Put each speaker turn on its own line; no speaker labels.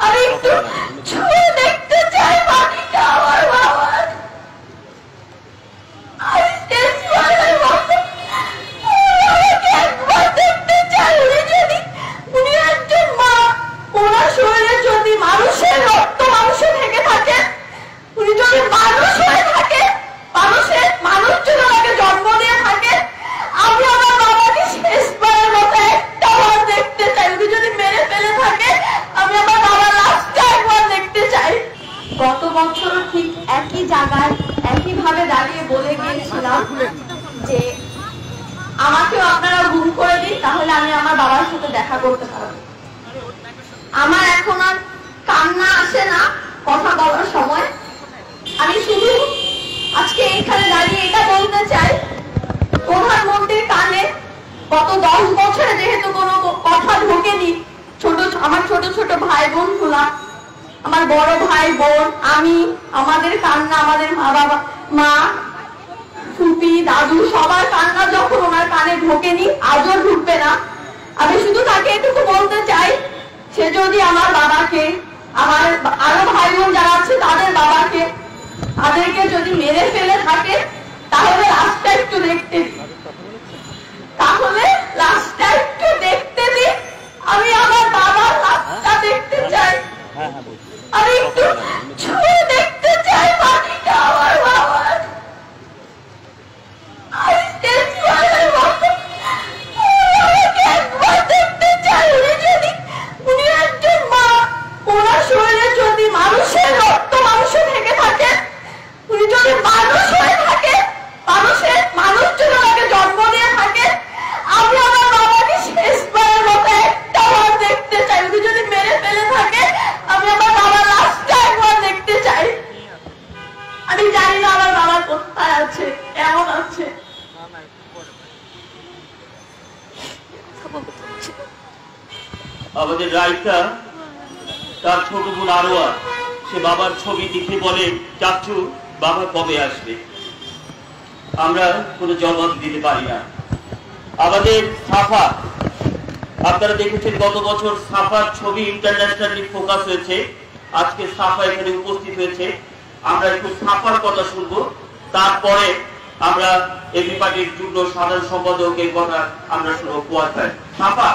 আমি একটু ছুঁয়ে দেখতে চাই পানিটা আমার বাবার। আমি শেষবারের মতো বাবাকে একবার দেখতে চাই। উনি একজন মা, ওনার শরীরে যদি মানুষের রক্ত মাংস থেকে থাকে, উনি যদি মানুষ হয়ে থাকে, মানুষ যদি ওনাকে জন্ম দিয়ে থাকে, আমি আমার বাবাকে শেষবারের মতো একটা বার দেখতে চাই। উনি যদি মেরে ফেলে থাকে, আমি আমার বাবার লাশটা একবার দেখতে চাই। গত বছর ঠিক একই জায়গায় একই ভাবে দাঁড়িয়ে বলে গিয়েছিলাম যে আমাকেও আপনারা গুম করে দিন, তাহলে আমি আমার বাবার সাথে দেখা করতে পারবো। আমার এখন আর কান্না আসে না কথা বলার সময়। আমি শুধু আজকে এখানে দাঁড়িয়ে এটা বলতে চাই, প্রধানমন্ত্রীর কানে গত 10 বছরে যেহেতু কোনো কথা ঢোকেনি, আমার ছোট ছোট ভাই বোন গুলা, আমার বড় ভাই বোন, আমি, আমাদের কান্না, আমাদের মা, ফুপি, দাদু, সবার কান্না যখন ওনার কানে ঢোকেনি, আজও ঢুকবে না। আমি শুধু তাকে এটুকু বলতে চাই, সে যদি আমার বাবাকে, আমার আরো ভাই বোন যারা আছে তাদের বাবাকে, তাদেরকে যদি মেরে ফেলে থাকে, তাহলে লাশটা একটু দেখতে দিন, তাহলে লাশটা একটু দেখতে দিন। আমি আমার বাবার লাশটা দেখতে চাই। আমি একটু ছুঁয়ে দেখতে চাই পানিটা আমার বাবার। আমি শেষবারের মতো বাবাকে একবার দেখতে চাই। উনি একজন মা, ওনার শরীরে যদি মানুষের রক্ত মাংস থেকে থাকে, উনি যদি মানুষ হয়ে থাকে, মানুষ যদি ওনাকে জন্ম দিয়ে থাকে, আমি আমার বাবাকে শেষবারের মতো একটা বার দেখতে চাই। উনি যদি মেরে ফেলে থাকে, আমি আমার বাবার লাশটা একবার দেখতে চাই। আমি জানি না আমার বাবা কোথায় আছে, কেমন আছে।
আমাদের রাইতা তার ছোট বোন আরোয়া, সে বাবার ছবি দেখে বলে, চাচু বাবা কবে আসবে? আমরা কোনো জবাব দিতে পারি না। আমাদের সাফা, আপনারা দেখেছেন গত বছর সাফার ছবি ইন্টারন্যাশনালি ফোকাস হয়েছে, আজকে সাফা এখানে উপস্থিত হয়েছে। আমরা একটু সাফার কথা শুনবো, তারপরে আমরা এবি পার্টির যুগ্ম সাধারণ সম্পাদকের কথা আমরা শুনবো। সাফা।